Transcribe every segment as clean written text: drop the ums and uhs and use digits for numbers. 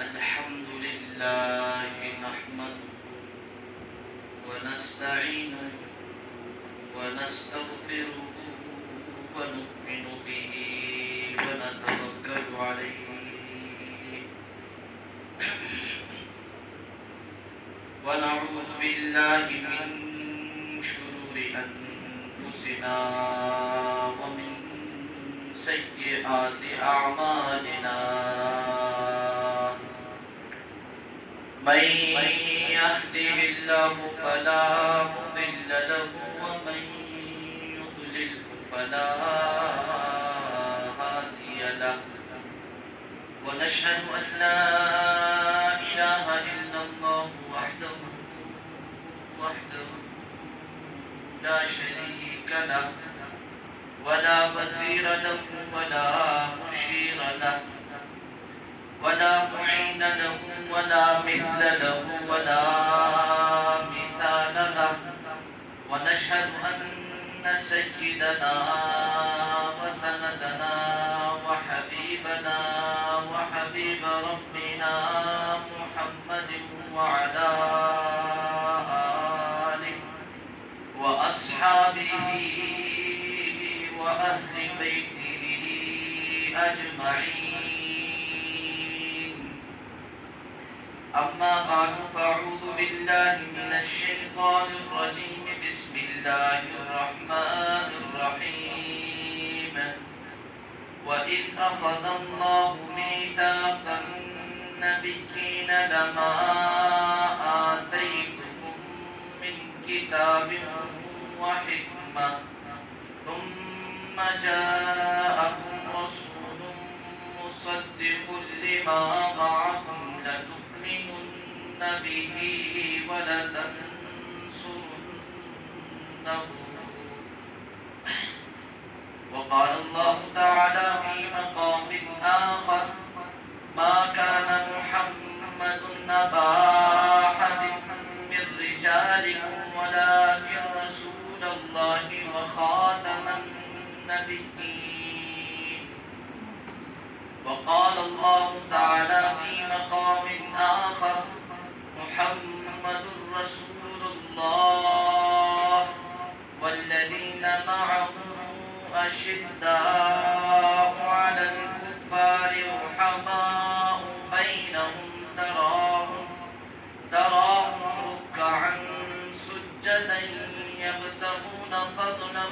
الحمد لله نحمده ونستعينه ونستغفره ونؤمن به ونتوكل عليه ونعوذ بالله من شرور أنفسنا ومن سيئات أعمالنا من يهده الله فلا مضل له ومن يضلل فلا هادي له ونشهد أن لا إله إلا الله وحده لا شريك له ولا وزير له ولا مشير له ولا معين له ولا مثل له ولا مثال له ونشهد أن سيدنا وسندنا وحبيبنا وحبيب ربنا محمد وعلى آله وأصحابه وأهل بيته أجمعين أما بعد فأعوذ بالله من الشيطان الرجيم بسم الله الرحمن الرحيم وإذ أخذ الله ميثاق النبيين لما آتيتكم من كتاب وحكمة ثم جاءكم رسول مصدق لما معكم لتؤمنن به ولتنصرنه وقال الله تعالى في مقام آخر ما كان محمد أبا أحد من رجالكم ولكن رسول الله وخاتم النبيين وقال الله تعالى في مقام آخر محمد رسول الله والذين معه أشداء على الكفار رحماء بينهم تراهم ركعا سجدا يبتغون فضلا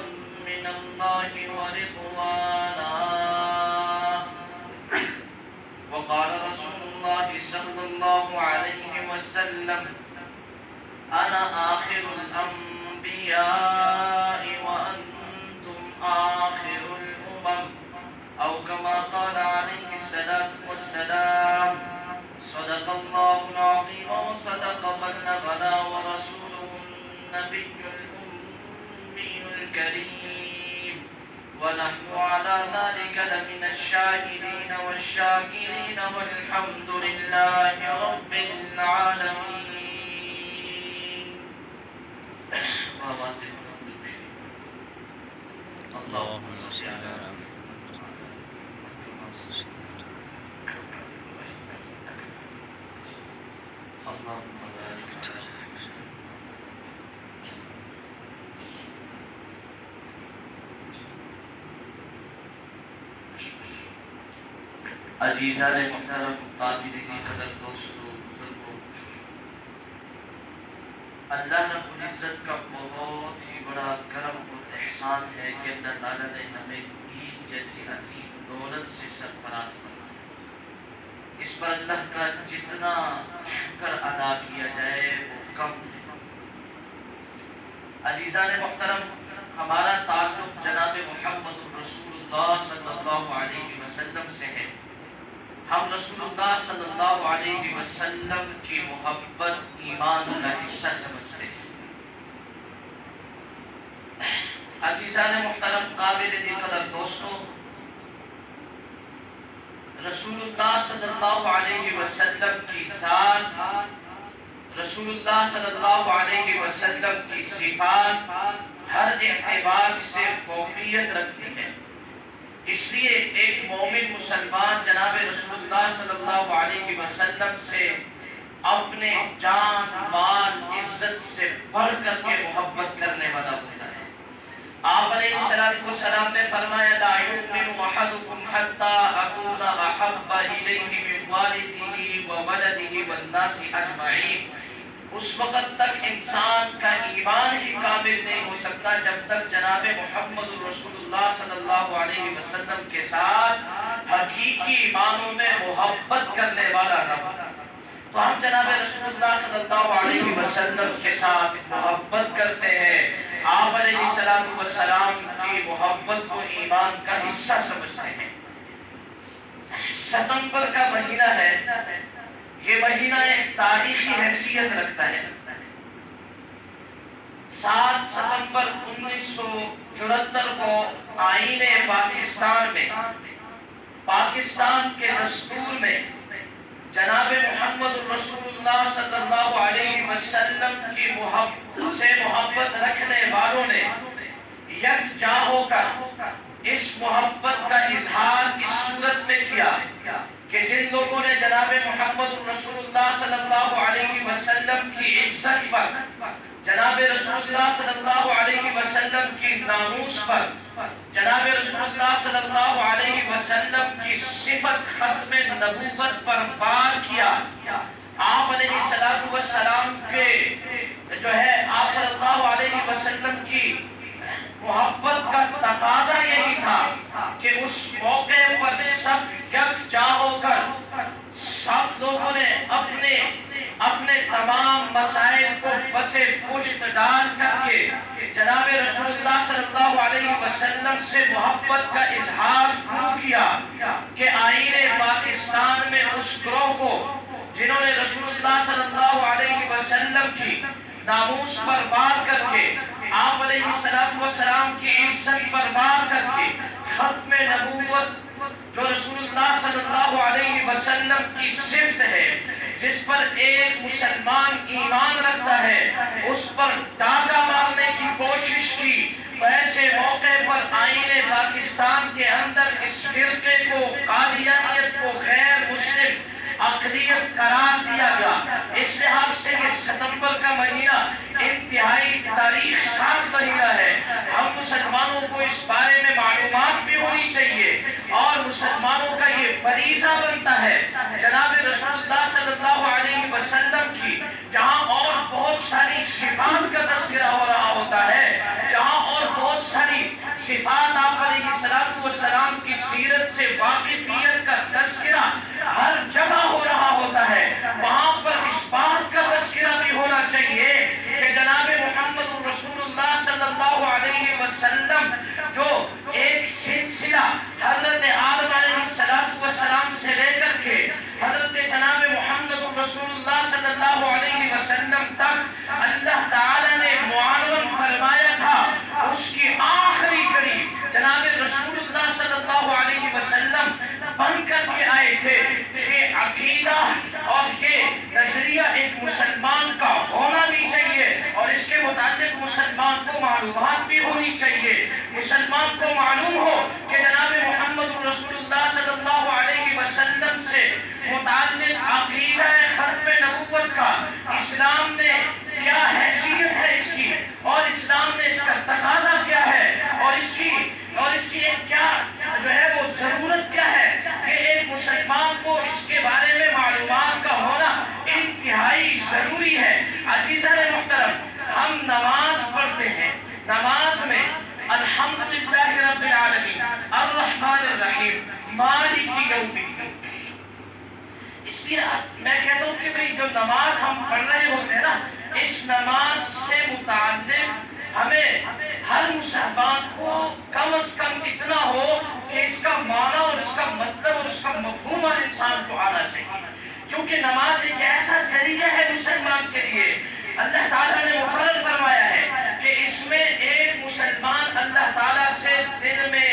من الله ورضوانا وقال رسول الله صلى الله عليه وسلم أنا آخر الأنبياء وأنتم آخر الأمم أو كما قال عليه الصلاة والسلام صدق الله العظيم وصدق بلغنا ورسوله النبي الأمي الكريم ونحن على ذلك لمن الشاهدين والشاكرين والحمد لله رب العالمين اللهم صل على اللهم بارك عزیزان محترم قادرین قدر دوستو بزرگوں اللہ رب العزت کا بہت ہی بڑا کرم اور احسان ہے کہ اللہ تعالیٰ نے ہمیں دین جیسی عظیم دولت سے سرفراز بنایا. اس پر اللہ کا جتنا شکر ادا کیا جائے وہ کم ہے. عزیزان محترم ہمارا تعلق جناب محمد رسول اللہ صلی اللہ علیہ وسلم سے ہے. ہم رسول اللہ صلی اللہ علیہ وسلم کی محبت ایمان کا حصہ سمجھتے ہیں. عزیزان محترم قابل قدر دوستو رسول اللہ صلی اللہ علیہ وسلم کی ذات رسول اللہ صلی اللہ علیہ وسلم کی صفات ہر اعتبار سے فوقیت رکھتی ہے. اس لیے ایک مومن مسلمان جناب رسول اللہ صلی اللہ علیہ وسلم سے اپنے جان مال عزت سے بڑھ کر کے محبت کرنے والا ہوتا ہے۔ آپ علیہ السلام نے فرمایا لا یؤمن احدکم حتی اکون احب الیہ من والدہ وولدہ والناس اجمعین۔ اس وقت تک انسان کا ایمان ہی کامل نہیں ہو سکتا جب تک جناب محمد رسول اللہ صلی اللہ علیہ وسلم کے ساتھ حقیقی معنوں میں محبت کرنے والا نہ ہو۔ تو ہم جناب رسول اللہ صلی اللہ علیہ وسلم کے ساتھ محبت کرتے ہیں، آپ علیہ السلام کی محبت کو ایمان کا حصہ سمجھتے ہیں۔ ستمبر کا مہینہ ہے، یہ مہینہ ایک تاریخی حیثیت رکھتا ہے۔ 7 ستمبر 1974 کو آئین پاکستان میں، پاکستان کے دستور میں جناب محمد رسول اللہ صلی اللہ علیہ وسلم کی محبت رکھنے والوں نے یکجا ہو کر اس محبت کا اظہار اس صورت میں کیا کہ جن لوگوں نے جناب محمد رسول اللہ صلی اللہ علیہ وسلم کی عزت پر، جناب رسول اللہ صلی اللہ علیہ وسلم کی ناموس پر، جناب رسول اللہ صلی اللہ علیہ وسلم کی صفت ختم نبوت پر وار کیا، آپ علیہ السلام کے آپ صلی اللہ علیہ وسلم کی محبت کا تقاضا یہی تھا کہ اس موقع پر سب یکجا ہو کر سب لوگوں نے اپنے تمام مسائل کو بسے پشت ڈال کر کے جناب رسول اللہ صلی اللہ علیہ وسلم سے محبت کا اظہار کیا کہ آئین پاکستان میں اس گروہ کو جنہوں نے رسول اللہ صلی اللہ علیہ وسلم کی ناموس پر وار کر کے، آپ علیہ السلام کی عزت پر وار کر کے ختم نبوت جو رسول اللہ صلی اللہ علیہ وسلم کی صفت ہے، جس پر ایک مسلمان ایمان رکھتا ہے، اس پر ڈاکہ مارنے کی کوشش کی، تو ایسے موقع پر آئین پاکستان کے اندر اس فرقے کو، قادیانیت کو غیر مسلم اقلیت قرار دیا گیا۔ اس لحاظ سے یہ ستمبر کا مہینہ انتہائی تاریخ ساز مہینہ ہے۔ ہم مسلمانوں کو اس بارے میں معلومات بھی ہونی چاہیے اور مسلمانوں کا یہ فریضہ بنتا ہے جناب رسول اللہ صلی اللہ علیہ وسلم کی جہاں اور بہت ساری صفات کا تذکرہ ہو رہا ہوتا ہے، جہاں اور بہت ساری صفات آپ علیہ السلام کی سیرت سے واقفیت کا تذکرہ ہر جگہ ہو رہا ہوتا ہے، وہاں پر اس بات کا تذکرہ بھی ہونا چاہیے کہ جناب محمد رسول اللہ صلی اللہ علیہ وسلم جو ایک سلسلہ حضرت آدم علیہ السلام سے لے کر کے حضرت جناب محمد رسول اللہ صلی اللہ علیہ وسلم تک اللہ تعالی نے معاون فرمایا تھا، اس کی آخری کڑی جناب رسول اللہ صلی اللہ علیہ وسلم بن کر کے آئے تھے کہ عقیدہ اور یہ نظریہ ایک مسلمان کا ہونا بھی چاہیے اور اس کے متعلق مسلمان کو معلومات بھی ہونی چاہیے۔ مسلمان کو معلوم ہو کہ جناب محمد رسول اللہ صلی اللہ علیہ وسلم سے متعلق عقیدہ ختم نبوت کا اسلام میں کیا حیثیت ہے اس کی، اور اسلام نے اس کا تقاضا کیا ہے، اور اس کی ایک کیا وہ ضرورت کیا ہے کہ ایک مسلمان کو اس کے بارے میں معلومات کا ہونا انتہائی ضروری ہے۔ عزیزان محترم، ہم نماز پڑھتے ہیں، نماز میں الحمدللہ رب العالمین الرحمن الرحیم مالک یوم الدین، اس لیے میں کہتا ہوں کہ بھئی جب نماز ہم پڑھ رہے ہوتے ہیں نا، اس نماز سے متعلق ہمیں ہر مسلمان کو کم از کم اتنا ہو کہ اس کا معنی اور اس کا مطلب اور اس کا مفہوم ہر انسان کو آنا چاہیے، کیونکہ نماز ایک ایسا ذریعہ ہے مسلمان کے لیے، اللہ تعالیٰ نے مقرر فرمایا ہے کہ اس میں ایک مسلمان اللہ تعالیٰ سے دن میں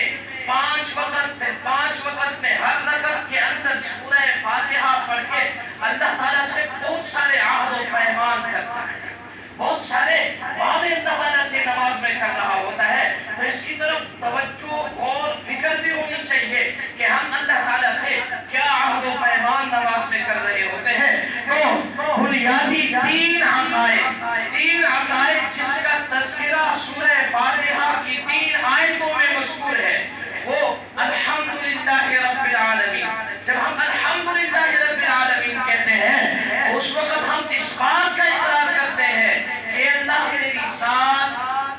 5 وقت میں ہر رکعت کے اندر سورہ فاتحہ پڑھ کے اللہ تعالیٰ سے بہت سارے عہد و پیمان کرتا ہے، بہت سارے وعدے اللہ تعالیٰ سے نماز میں کر رہا ہوتا ہے، تو اس کی طرف توجہ اور فکر بھی ہونی بنیادی تین عقائد جس کا تذکرہ سورہ فاتحہ کی 3 آیتوں میں مذکور ہے، وہ الحمدللہ رب العالمین۔ جب ہم الحمدللہ رب العالمین کہتے ہیں اس وقت ہم اس بات کا اقرار کرتے ہیں کہ اللہ تیری ذات،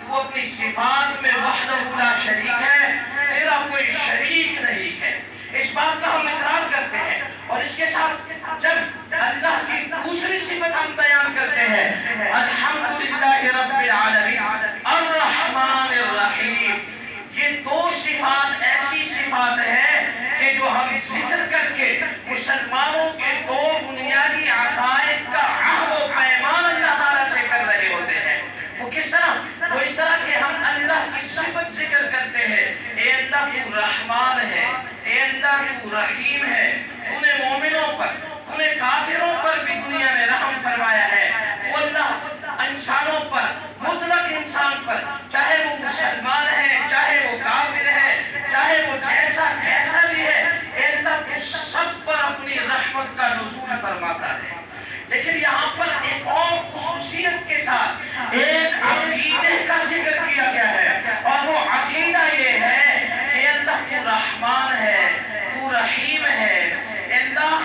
تو اپنی صفات میں وحدہ لا شریک ہے، تیرا کوئی شریک نہیں ہے، اس بات کا ہم اقرار کرتے ہیں۔ اور اس کے ساتھ جب اللہ کی دوسری صفت ہم بیان کرتے ہیں، الحمدللہ رب العالمین الرحمن الرحیم، یہ 2 صفات ایسی صفات ہیں کہ جو ہم ذکر کر کے مسلمانوں کے 2 بنیادی عقائد کا عہد و پیمان اللہ تعالیٰ سے کر رہے ہوتے ہیں۔ وہ کس طرح؟ وہ اس طرح کہ ہم اللہ کی صفت ذکر کرتے ہیں، اے اللہ تو رحمان ہے، اے اللہ تو رحیم ہے، تو نے مومنوں پر، تو نے کافروں پر بھی دنیا میں رحم فرمایا ہے۔ وہ اللہ انسانوں پر، مطلق انسان پر، چاہے وہ مسلمان ہے، چاہے وہ کافر ہے، چاہے وہ کیسا بھی ہے، اے اللہ تو سب پر اپنی رحمت کا نزول فرماتا ہے۔ لیکن یہاں پر ایک اور خصوصیت کے ساتھ ایک عقیدے کا ذکر کیا گیا ہے، اور وہ عقیدہ یہ ہے کہ اللہ تو رحمان ہے، تو رحیم ہے، اللہ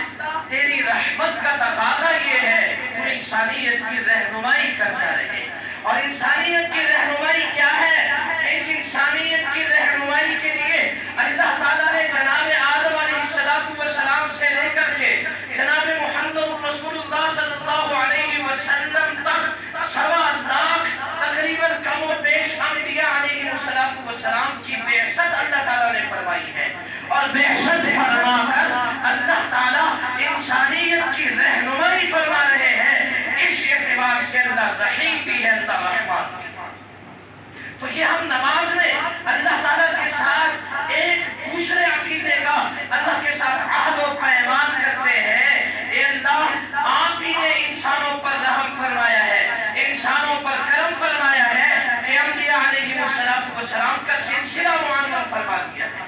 تیری رحمت کا تقاضا یہ ہے تو انسانیت کی رہنمائی کرتا رہے۔ اور انسانیت کی رہنمائی کیا ہے؟ کہ اس انسانیت کی رہنمائی کے لیے اللہ تعالیٰ نے جناب آدم علیہ السلام سے لے کر کے جناب محمد رسول اللہ صلی اللہ علیہ وسلم تک 1.25 لاکھ تقریباً کم و بیش انبیاء علیہ السلام کی بعثت اللہ تعالیٰ نے فرمائی ہے۔ اور بعثت فرما کر اللہ تعالیٰ انسانیت کی رہنمائی فرما رہے ہیں۔ اس اعتبار سے اللہ رحیم بھی ہے، اللہ رحمان بھی ہے۔ تو یہ ہم نماز میں اللہ تعالیٰ کے ساتھ ایک دوسرے عقیدے کا اللہ کے ساتھ عہد و پیمان کرتے ہیں، اے اللہ آپ ہی نے انسانوں پر رحم فرمایا ہے، انسانوں پر کرم فرمایا ہے، کہ انبیاء علیہ السلام کا سلسلہ معمر فرما دیا ہے،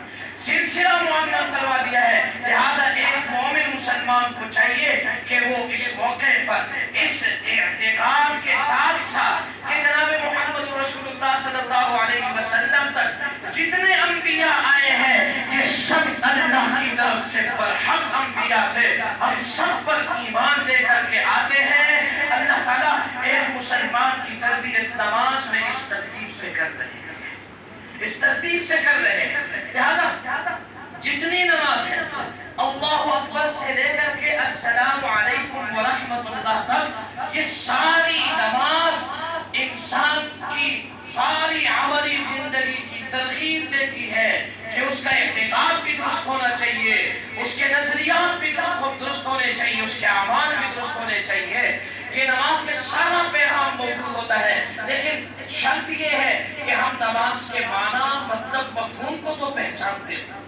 سلسلہ معمر فرما دیا ہے۔ لہٰذا ایک مومن مسلمان کو چاہیے کہ وہ اس موقع پر اس اعتقاد کے ساتھ ساتھ کہ جناب محمد رسول اللہ صلی اللہ علیہ وسلم تک جتنے انبیاء آئے ہیں یہ سب اللہ کی طرف سے برحق انبیاء تھے، ہم سب پر ایمان لے کر کے آتے ہیں۔ اللہ تعالیٰ ایک مسلمان کی تربیت نماز میں اس ترتیب سے کر رہے ہیں، اس ترتیب سے کر رہے ہیں۔ لہذا جتنی نماز ہے اللہ اکبر سے لے کر کے السلام علیکم ورحمۃ اللہ تک، یہ ساری نماز انسان کی ساری عملی زندگی کی ترغیب دیتی ہے کہ اس کا اعتقاد بھی درست ہونا چاہیے، اس کے نظریات بھی درست ہونے چاہیے، اس کے اعمال بھی درست ہونے چاہیے۔ یہ نماز میں سارا پیغام موجود ہوتا ہے، لیکن شرط یہ ہے کہ ہم نماز کے معنی، مطلب، مفہوم کو تو پہچانتے ہیں۔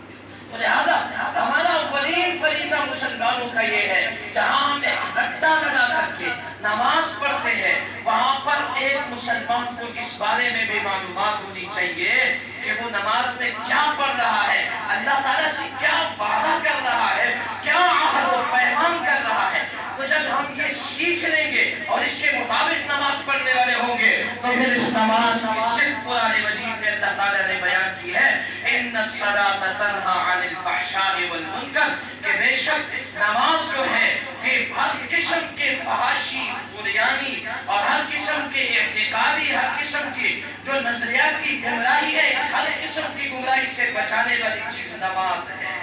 تو لہٰذا ہمارا اولین فریضہ مسلمانوں کا یہ ہے، جہاں ہم ایک رٹا لگا کر کے نماز پڑھتے ہیں وہاں پر ایک مسلمان کو اس بارے میں بھی معلومات ہونی چاہیے کہ وہ نماز میں کیا پڑھ رہا ہے، اللہ تعالیٰ سے کیا وعدہ کر رہا ہے، کیا عہد و پیمان کر رہا ہے۔ تو جب ہم یہ سیکھ لیں گے اور اس کے مطابق نماز پڑھنے والے ہوں گے تو پھر اس نماز کی صرف قرآن مجید میں اللہ تعالیٰ نے بیان کی ہے، ان الصلاۃ تنہی عن الفحشاء والمنکر، کہ بے شک نماز جو ہے یہ ہر قسم کے فحاشی، بریانی اور ہر قسم کے اعتقادی، ہر قسم کی جو نظریاتی گمراہی ہے، اس ہر قسم کی گمراہی سے بچانے والی چیز نماز ہے،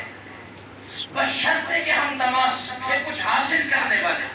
بشرطے کہ ہم نماز سے کچھ حاصل کرنے والے۔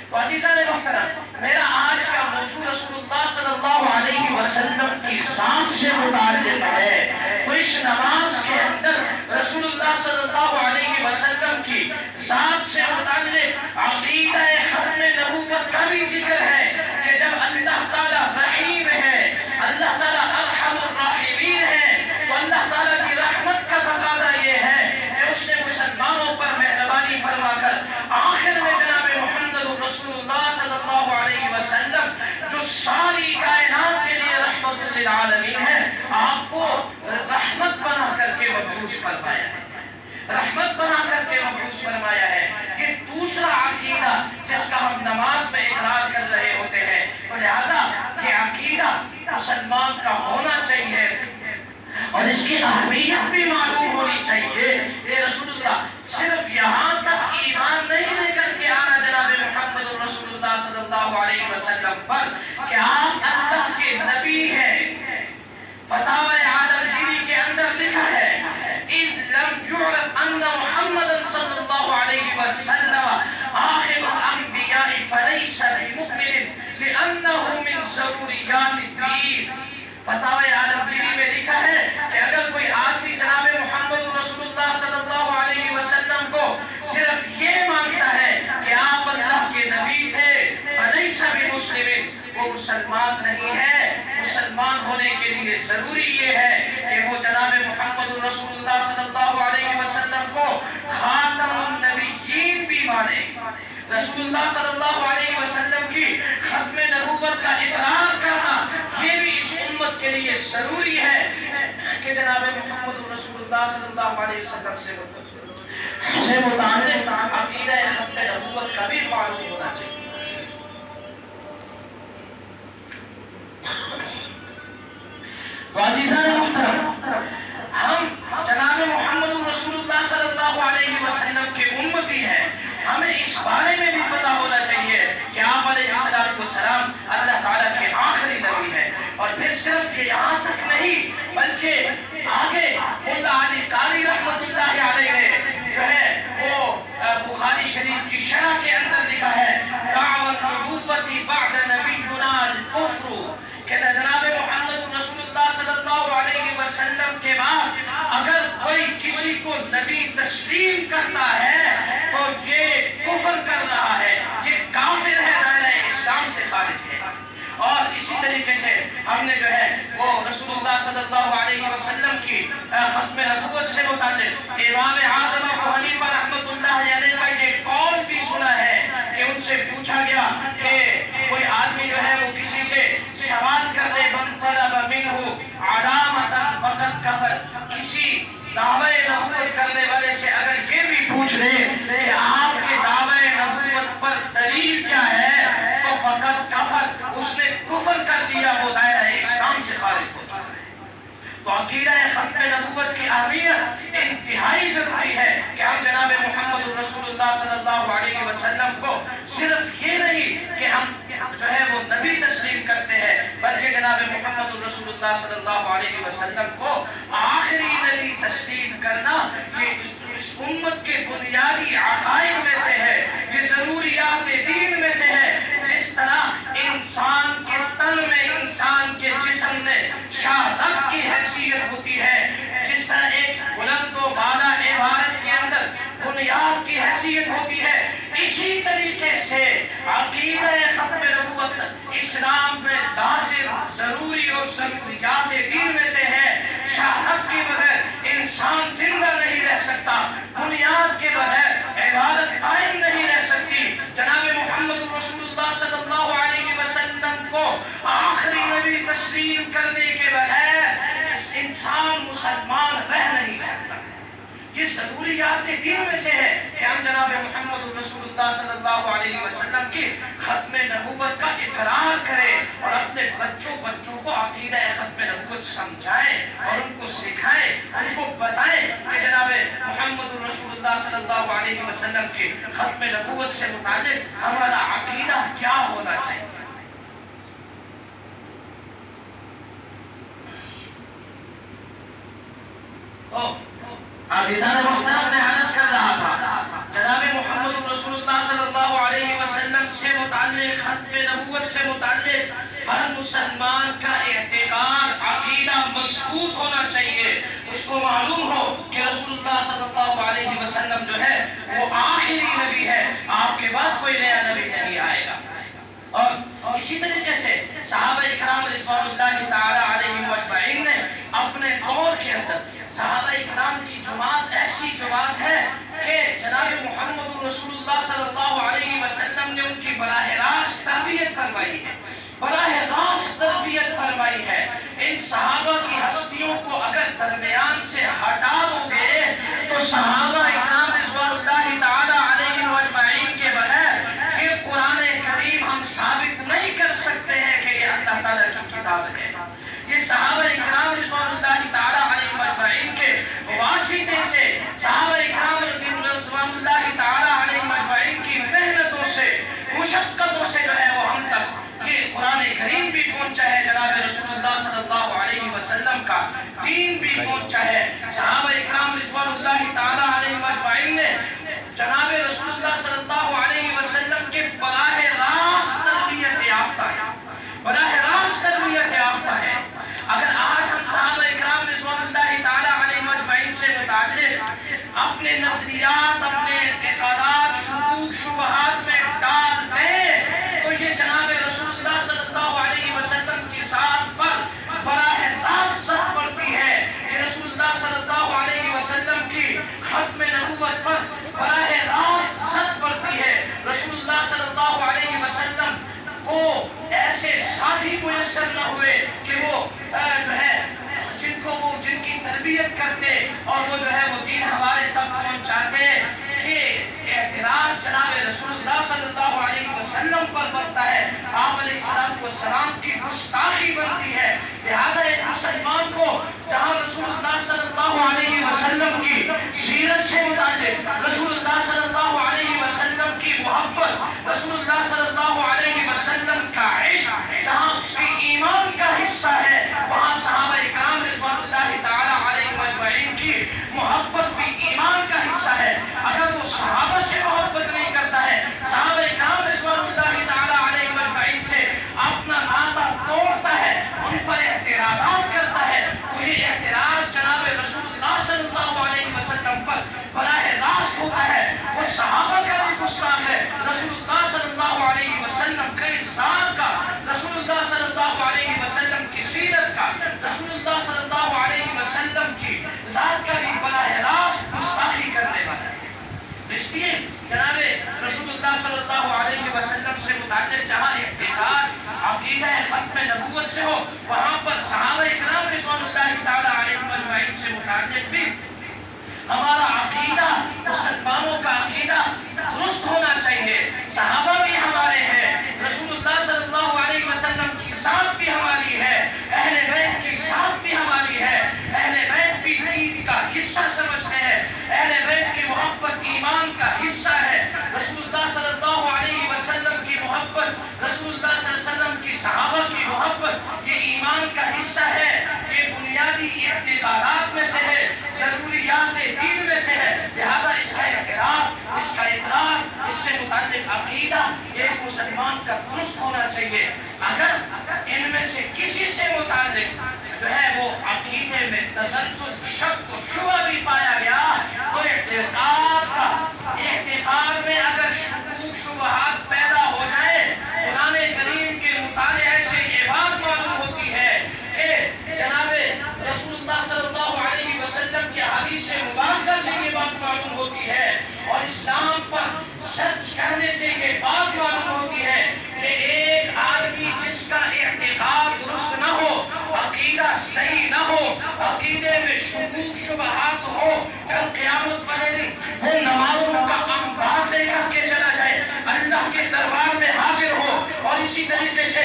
تو عزیزان محترم، میرا آج کا موضوع رسول اللہ صلی اللہ علیہ وسلم کی ذات سے متعلق ہے۔ تو اس نماز کے اندر رسول اللہ صلی اللہ علیہ وسلم کی ذات سے متعلق عقیدہ ختم نبوت کا بھی ذکر ہے کہ جب اللہ تعالیٰ رحیم ہے، اللہ تعالیٰ ارحم الراحمین ہے، تو اللہ تعالیٰ کی رحمت کا تقاضا یہ ہے کہ اس نے مسلمانوں پر مہربانی فرما کر آخر میں جناب محمد رسول اللہ صلی اللہ علیہ وسلم جو ساری کائنات کے لیے رحمت للعالمین ہے، آپ کو رحمت بنا کر کے مبعوث فرمایا ہے، رحمت بنا کر کے مبعوث فرمایا ہے۔ یہ دوسرا عقیدہ جس کا ہم نماز اور اس کی اہمیت بھی معلوم ہونی چاہیے کہ رسول اللہ صرف یہاں تک ایمان نہیں لے کر کے آنا جناب محمد رسول اللہ صلی اللہ علیہ وسلم پر کہ آپ اللہ کے نبی ہیں۔ فتاوی عالمگیری کے اندر لکھا ہے اِذْ لَمْ يُعْرَفْ أَنَّ مُحَمَّدًا صلی اللہ علیہ وسلم آخر الانبیاء فلیس بمؤمن لأنه من ضروریات الدین۔ فتاوی عالمگیری میں لکھا ہے کہ اگر کوئی آدمی جناب محمد رسول اللہ صلی اللہ علیہ وسلم کو صرف یہ مانتا ہے کہ آپ اللہ کے نبی تھے فلیس بمسلم، وہ مسلمان نہیں ہے۔ مسلمان ہونے کے لیے ضروری یہ ہے کہ وہ جناب محمد رسول اللہ صلی اللہ علیہ وسلم کو خاتم النبیین بھی مانے۔ رسول اللہ صلی اللہ علیہ وسلم کی ختم نبوت کا اقرار کرنا یہ بھی اس امت کے لیے ضروری ہے کہ جناب محمد رسول اللہ صلی اللہ علیہ وسلم سے متعلق عقیدہ ختم نبوت کا بھی معلوم ہونا چاہیے۔ تو عزیزان محترم، ہم جناب محمد رسول اللہ صلی اللہ علیہ وسلم کے امتی ہیں۔ ہمیں اس بارے میں بھی پتا ہونا چاہیے کہ آپ علیہ السلام اللہ تعالیٰ کے آخری نبی ہیں۔ اور پھر صرف یہ یہاں تک نہیں بلکہ آگے مولا علی قاری رحمت اللہ علیہ نے جو ہے وہ بخاری شریف کی شرح کے اندر لکھا ہے دعوت نبوتی بعد نبینا الکفر، کہ جناب محمد رسول اللہ صلی اللہ علیہ وسلم کے بعد اگر کوئی کسی کو نبی تسلیم کرتا ہے تو یہ کفر کر رہا ہے، یہ کافر ہے، دائرہ اسلام سے خارج ہے۔ اور اسی طریقے سے ہم نے جو ہے وہ رسول اللہ صلی اللہ علیہ وسلم کی ختم نبوت سے متعلق امام اعظم ابو حنیفہ رحمۃ اللہ علیہ کا یہ قول بھی سنا ہے کہ ان سے پوچھا گیا کہ کوئی آدمی جو ہے وہ کسی سے سوال کر لے من طلب منہ علامۃ فقد کفر، کسی دعوی نبوت کرنے والے سے اگر یہ بھی پوچھ لے کہ آپ کے دعوی نبوت پر دلیل کیا ہے تو فقط کفر، اس نے کفر کر دیا، وہ دائرہ اسلام سے خارج ہو چکا ہے۔ تو عقیدہ ختم نبوت کی اہمیت انتہائی ضروری ہے کہ ہم جناب محمد رسول اللہ صلی اللہ علیہ وسلم کو صرف یہ نہیں کہ ہم جو ہے وہ نبی تسلیم کرتے ہیں بلکہ جناب محمد رسول اللہ صلی اللہ علیہ وسلم کو آخری نبی تسلیم کرنا یہ اس امت کے بنیادی عقائد میں سے ہے، یہ ضروریات دین میں سے ہے۔ جس طرح انسان کے تن میں انسان کے جسم میں شاہ رگ کی حیثیت ہوتی ہے، جس طرح ایک بلند و بالا عمارت کے اندر بنیاد کی حیثیت ہوتی ہے، اسی طریقے سے عقیدہ ختم نبوت اسلام میں لازم ضروری اور ضروریات دین میں سے ہے۔ شاہ رگ کے بغیر انسان زندہ نہیں رہ سکتا، بنیاد کے بغیر عبادت قائم نہیں رہ سکتی۔ جناب محمد رسول اللہ صلی اللہ علیہ وسلم کو آخری نبی تسلیم کرنے کے بغیر انسان مسلمان رہ نہیں سکتا۔ یہ ضروریات دین میں سے ہے کہ ہم جناب محمد رسول اللہ صلی اللہ علیہ وسلم کی ختم نبوت کا اقرار کریں اور اپنے بچوں کو عقیدہ ختم نبوت سمجھائیں اور ان کو سکھائیں، ان کو بتائیں کہ جناب محمد رسول اللہ صلی اللہ علیہ وسلم کی ختم نبوت سے متعلق ہمارا عقیدہ کیا ہونا چاہیے۔ عزیزان محترم، میں عرض کر رہا تھا جناب محمد رسول اللہ صلی اللہ علیہ وسلم سے متعلق ختم نبوت سے متعلق ہر مسلمان کا اعتقاد عقیدہ مضبوط ہونا چاہیے، اس کو معلوم ہو کہ رسول اللہ صلی اللہ علیہ وسلم جو ہے وہ آخری نبی ہے، آپ کے بعد کوئی نیا نبی نہیں آئے گا۔ اور اسی طریقے سے صحابہ اکرام رضوان اللہ تعالی علیہم اجمعین نے اپنے دور کے اندر صحابہ اکرام کی جماعت ایسی جماعت ہے کہ جناب محمد رسول اللہ صلی اللہ علیہ وسلم نے ان کی براہ راست تربیت فرمائی ہے، براہ راست تربیت فرمائی ہے۔ ان صحابہ کی ہستیوں کو اگر درمیان سے ہٹا دو گے تو صحابہ اکرام رضوان اللہ تعالی علیہم اجمعین کے بغیر یہ قرآن کریم ہم ثابت نہیں کر سکتے ہیں کہ یہ اللہ تعالیٰ کی کتاب ہے۔ یہ صحابہ اکرام رضوان اللہ تعالی علیہ اپنے نظریات، اپنے اعتقادات شکوک شبہات میں ڈال دیں تو یہ جناب رسول اللہ صلی اللہ علیہ وسلم کی ذات پر براہ راست زد پڑتی ہے. یہ رسول اللہ صلی اللہ علیہ وسلم کی ختم نبوت پر براہ راست زد پڑتی ہے. رسول اللہ صلی اللہ علیہ وسلم کو ایسے ساتھی میسر نہ ہوئے کہ وہ جو ہے جن کی تربیت کرتے اور وہ جو ہے وہ دین ہمارے تک پہنچاتے. یہ اعتراض جناب رسول اللہ صلی اللہ علیہ وسلم پر بنتا ہے. آپ علیہ السلام کی گستاخی بنتی ہے. لہٰذا ایک مسلمان کو جہاں رسول اللہ صلی اللہ علیہ وسلم کی سیرت سے متعلق، رسول اللہ صلی اللہ علیہ وسلم کی محبت، رسول اللہ صلی اللہ علیہ وسلم کا عشق جہاں اس کی ایمان کا حصہ ہے، وہاں صحابہ اکرام رضوان اللہ تعالی علیہ اجمعین کی محبت بھی ایمان کا حصہ ہے. اگر وہ صحابہ سے محبت نہیں کرتا ہے، صحابہ اکرام رضوان اللہ تعالی علیہ اجمعین سے اپنا ناطہ توڑتا ہے، ان پر اعتراضات کرتا ہے، تو یہ اعتراض جناب رسول اللہ صلی اللہ علیہ وسلم پر براہ راست ہوتا ہے. وہ صحابہ کا بھی گستاخ ہے، رسول اللہ صلی اللہ علیہ وسلم کی ذات کا، رسول اللہ صلی اللہ علیہ وسلم کی سیرت کا، رسول اللہ صلی اللہ علیہ وسلم کی ذات کا بھی براہ راست گستاخی کرنے والا ہے. اس لیے جناب رسول اللہ صلی اللہ علیہ وسلم سے متعلق جہاں اعتقاد عقیدہ ختم نبوت سے ہو، وہاں پر صحابہ اکرام رضوان اللہ تعالی علیہ اجمعین سے متعلق بھی ہمارا عقیدہ، مسلمانوں کا عقیدہ درست ہونا چاہیے. صحابہ بھی ہمارے ہیں، رسول اللہ صلی اللہ علیہ وسلم کی ذات بھی ہماری ہے، اہل بیت کی ذات بھی ہماری ہے. اہل بیت بھی دین کا حصہ سمجھتے ہیں، اہل بیت کی محبت ایمان کا حصہ ہے. رسول اللہ صلی اللہ علیہ وسلم کی محبت، رسول اللہ صلی اللہ علیہ وسلم کی صحابہ کی محبت، یہ ایمان کا حصہ ہے. یہ بنیادی اعتقادات میں سے ہے، ضروریات دین میں سے ہے. لہذا اس کا اعتراف، اس کا اقرار، اس سے متعلق عقیدہ ایک مسلمان کا درست ہونا چاہیے. اگر ان میں سے کسی سے متعلق جو ہے وہ عقیدے میں تسلسل، شک و شبہ بھی پایا گیا تو اعتقاد میں اگر شکوک شبہات پیدا ہو جائے، قرآن کریم کے مطالعے سے یہ بات معلوم ہوتی ہے کہ جناب رسول اللہ صلی اللہ علیہ وسلم کی حدیث مبارکہ سے یہ بات معلوم ہوتی ہے، اور اسلام پر سچ کہنے سے یہ بات معلوم ہوتی ہے کہ ایک آدمی جس کا اعتقاد درست نہ ہو، عقیدہ صحیح نہ ہو، عقیدے میں شکوک شبہات ہو، کل قیامت والے دن وہ نمازوں کا انبار لے کر کے چلا جائے، اللہ کے دربار میں حاضر ہو، اور اسی طریقے سے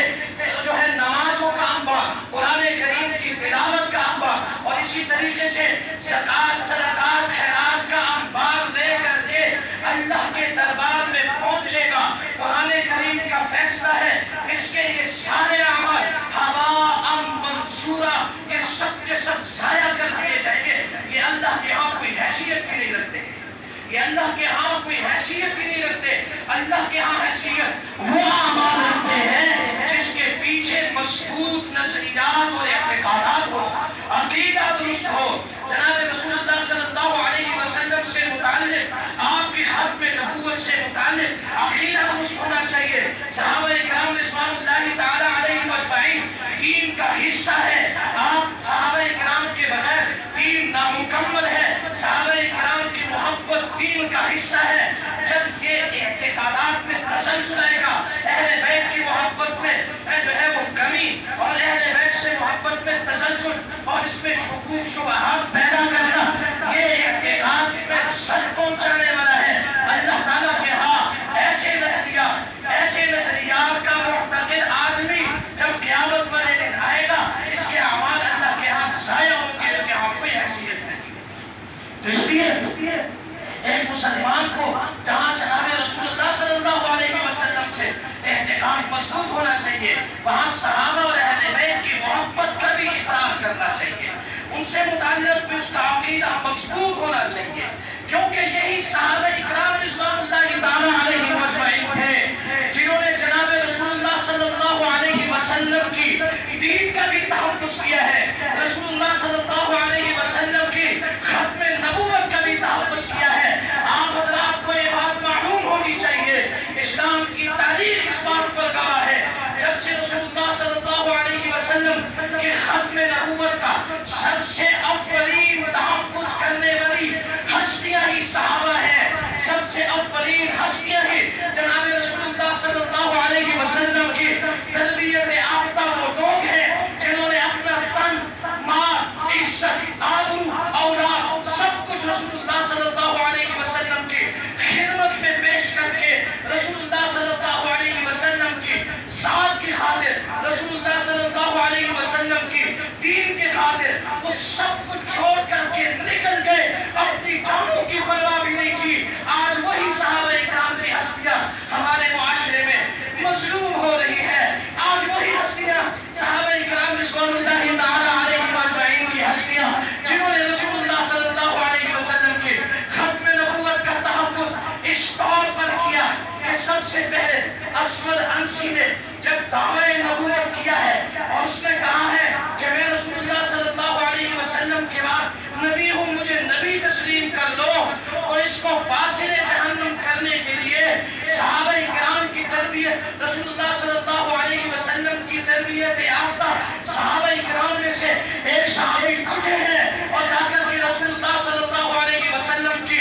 جو ہے نمازوں کا انبار، قرآن کریم کی تلاوت کا انبار، اور اسی طریقے سے زکوٰۃ، صدقات، خیرات کا انبار لے کر کے اللہ کے دربار میں پہنچے گا. قرآن کریم کا فیصلہ ہے اس کے یہ سارے اعمال ہوا منصورہ، یہ سب کے سب ضائع کر دیے جائیں گے. یہ اللہ کے ہاں کوئی حیثیت ہی نہیں رکھتے، یہ اللہ کے ہاں کوئی حیثیت ہی نہیں رکھتے. اللہ کے ہاں حیثیت وہ اعمال رکھتے ہیں جس کے پیچھے مضبوط نظریات اور اعتقادات ہو، عقیدہ درست ہو. جناب رسول اللہ صلی اللہ علیہ وسلم سے متعلق، آپ کی ختم نبوت سے متعلق عقیدہ درست ہونا چاہیے. صحابہ اکرام رضوان اللہ تعالی علیہ اجمعین دین کا حصہ ہے. آپ صحابہ اکرام کے بغیر دین نامکمل ہے. صحابہ اکرام کی محبت دین کا حصہ ہے. جب یہ اعتقادات میں تسلسل آئے گا، اہل بیت کی محبت میں جو ہے وہ کمی، اور اہل بیت سے محبت میں تسلسل اور اس میں شکوک شبہات پیدا کرنا، یہ اعتقاد میں سر پہنچانے والا ہے. اللہ تعالیٰ کے ہاں ایسے نظریات کا معتقد آدمی جب قیامت والے دن آئے گا، اس کے اعمال اللہ کے ہاں ضائع ہوں گے، ان کے ہاں کوئی حیثیت نہیں. تو اس لیے ایک مسلمان کو جہاں جناب رسول اللہ صلی اللہ علیہ وسلم سے اعتقاد مضبوط ہونا چاہیے، وہاں صحابہ اور اہل بیت کی محبت کا بھی اقرار کرنا چاہیے. ان سے متعلق بھی اس کا عقیدہ مضبوط ہونا چاہیے، کیونکہ یہی صحابہ اکرام رضوان اللہ تعالی علیہ اجمعین تھے جنہوں نے جناب رسول اللہ صلی اللہ علیہ وسلم کی دین کا بھی تحفظ کیا ہے، رسول اللہ صلی اللہ علیہ وسلم کی ختم نبوت کا بھی تحفظ کسی نے جب دعوی نبوت کیا ہے اور اس نے کہا ہے کہ میں رسول اللہ صلی اللہ علیہ وسلم کے بعد نبی ہوں، مجھے نبی تسلیم کر لو، تو اس کو فاصل جہنم کرنے کے لیے صحابہ کرام کی تربیت، رسول اللہ صلی اللہ علیہ وسلم کی تربیت یافتہ صحابہ کرام میں سے ایک صحابی اٹھے ہیں اور جا کر کے رسول اللہ صلی اللہ علیہ وسلم کی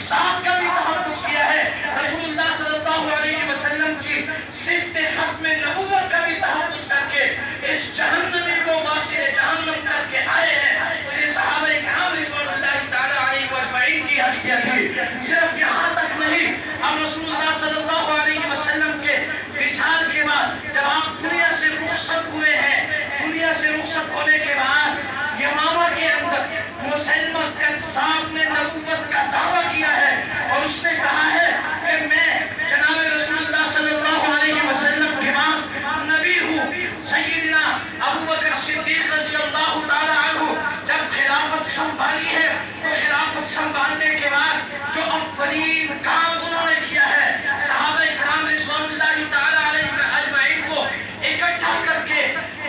ذات کا بھی تحفظ کیا ہے، رسول اللہ صلی اللہ علیہ وسلم کی صفت ختم نبوت کا بھی تحفظ کر کے اس جہنمی کو واسع جہنم کر کے آئے ہیں۔ تو یہ صحابہ کرام رضوان اللہ تعالی علیہ اجمعین کی حیثیت تھی۔ صرف یہاں تک نہیں، اب رسول اللہ صلی اللہ علیہ وسلم کے وصال کے بعد جب آپ دنیا سے رخصت ہوئے ہیں، دنیا سے رخصت ہونے کے بعد یمامہ کے اندر مسلمہ کذاب نے نبوت کا دعویٰ کیا ہے اور اس نے کہا ہے کہ میں جناب رسول اللہ صلی اللہ علیہ وسلم کے بعد نبی ہوں۔ سیدنا ابو بکر صدیق رضی اللہ تعالی عنہ جب خلافت سنبھالی ہے تو خلافت سنبھالنے کے بعد جو اولین کام انہوں نے کیا ہے، صحابہ کرام رضوان اللہ تعالی علیہ اجمعین کو اکٹھا کر کے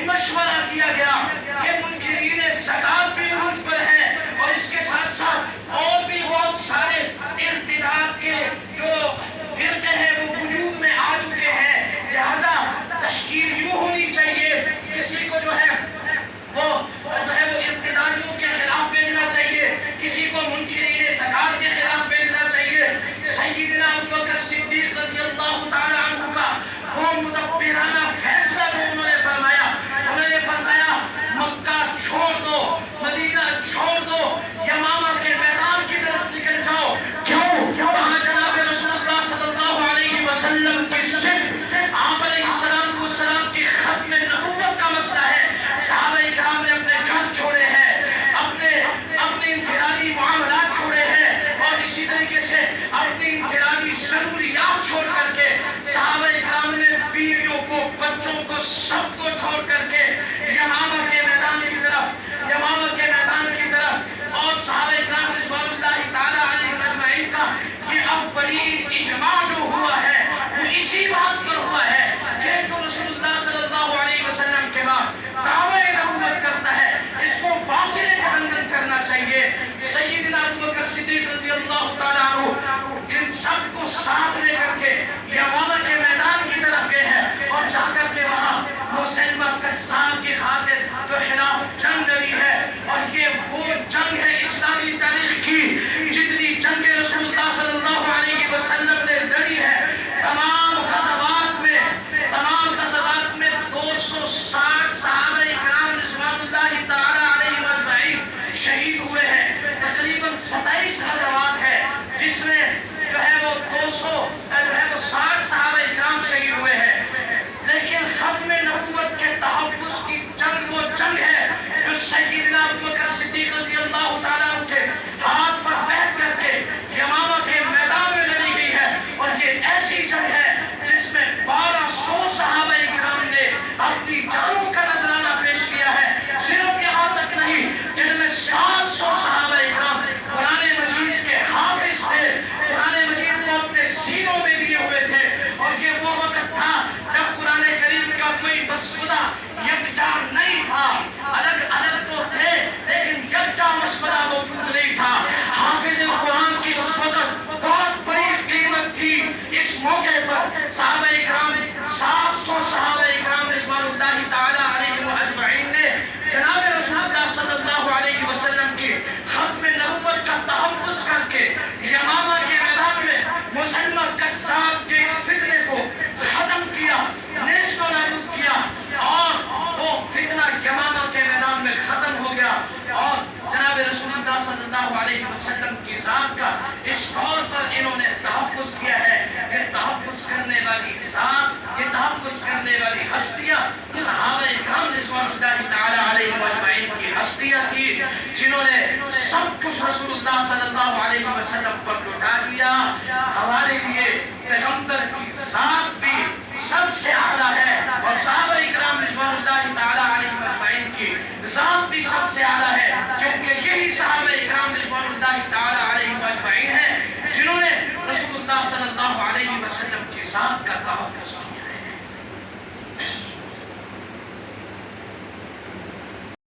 مشورہ کیا گیا کہ منکرین زکات بھی عروج پر ہیں اور اس کے ساتھ ساتھ اور بھی بہت سارے ارتداد کے جو فرقے ہیں وہ وجود میں آ چکے ہیں، لہذا تشکیل یوں ہونی چاہیے، کسی کو جو ہے وہ ارتدادیوں کے خلاف بھیجنا چاہیے، کسی کو منکرین زکات کے خلاف بھیجنا چاہیے۔ سیدنا ابو بکر صدیق رضی اللہ تعالی عنہ کا وہ مدبرانہ فیصلہ جو انہوں نے فرمایا، انہوں نے فرمایا مکہ چھوڑ دو، مدینہ چھوڑ دو، یمامہ کے میدان کی طرف نکل جاؤ۔ کیوں؟ وہاں جناب رسول اللہ صلی اللہ علیہ وسلم کی صرف آپ علیہ السلام کی ختم نبوت کا مسئلہ ہے۔ صحابہ کرام نے اپنے گھر چھوڑے ہیں، اپنے انفرادی معاملات چھوڑے ہیں اور اسی طریقے سے اپنی انفرادی ضروریات چھوڑ کر کے صحابہ کرام نے بیویوں کو، بچوں کو، سب کو چھوڑ کر کے یمامہ کے میدان کی طرف اور صحابہ کرام رضوان اللہ تعالی علیہ اجمعین کا یہ اولین اجماع جو ہوا ہے وہ اسی بات پر ہوا ہے کہ جو رسول اللہ صلی اللہ علیہ وسلم کے بعد دعوی نبوت کرتا ہے اس کو فاصل جہنم کرنا چاہیے۔ سیدنا ابو بکر صدیق رضی اللہ تعالی عنہ ان سب کو ساتھ لے کر کے یمامہ کے میدان کی طرف گئے ہیں اور جا کر کے وہاں مسلمہ کذاب کی خاطر جو خلاف جنگ لڑی ہے، اور یہ وہ جنگ ہے اسلامی تاریخ کی جتنی جنگ رسول اللہ صلی اللہ علیہ وسلم نے لڑی ہے، تمام غزوات میں 260 صحابہ کرام رضوان اللہ تعالی علیہ اجمعین شہید ہوئے ہیں۔ تقریباً 27 غزوات ہے جس میں جو ہے وہ 60 صحابہ کرام شہید ہوئے ہیں، لیکن ختم نبوت کے تحفظ کی جنگ وہ جنگ ہے جو سیدنا ابو بکر صدیق رضی اللہ تعالیٰ عنہ کے ہاتھ پر بیٹھ کر کے یمامہ کے میدان میں لڑی گئی ہے، اور یہ ایسی جنگ ہے جس میں 1200 صحابہ کرام نے اپنی جانوں کا نذرانہ پیش کیا ہے۔ صرف یہاں تک نہیں، جن میں 700 صحابہ کرام قرآن مجید کے حافظ تھے، قرآن مجید کو اپنے سینوں میں لیے ہوئے تھے، اور یہ وہ وقت تھا جب قرآن کریم کا کوئی مسودہ یکجا نہیں تھا، الگ الگ تو تھے لیکن یکجا مسودہ موجود نہیں تھا۔ حافظ قرآن کی اس وقت بہت بڑی قیمت تھی۔ اس موقع پر صحابہ کرام 700 صحابہ کرام رضوان اللہ تعالی علیہ اجمعین نے جناب رسول اللہ صلی اللہ علیہ وسلم کی ختم نبوت کا تحفظ کر کے یمامہ کے میدان میں مسلمہ کذاب کے فتنے کو ختم کیا، نیست و نابود کیا، اور وہ فتنہ یمامہ کے میدان میں ختم ہو گیا، اور جناب رسول اللہ صلی اللہ علیہ وسلم کی ذات کا اس طور پر انہوں نے تحفظ کیا ہے۔ یہ تحفظ کرنے والی ذات، یہ تحفظ کرنے والی ہستیاں صحابہ کرام رضوان اللہ تعالی علیہ اجمعین کی ہستیاں تھی، جنہوں نے سب کچھ رسول اللہ صلی اللہ علیہ وسلم پر لٹا دیا۔ ہمارے لیے پیغمبر کی ذات بھی سب سے اعلیٰ ہے اور صحابہ کرام رضوان اللہ تعالی علیہ اجمعین کی ذات بھی سب سے اعلیٰ ہے، کیونکہ یہی صحابہ کرام رضوان اللہ تعالی علیہ اجمعین ہیں جنہوں نے رسول اللہ صلی اللہ علیہ وسلم کی ذات کا تحفظ کیا۔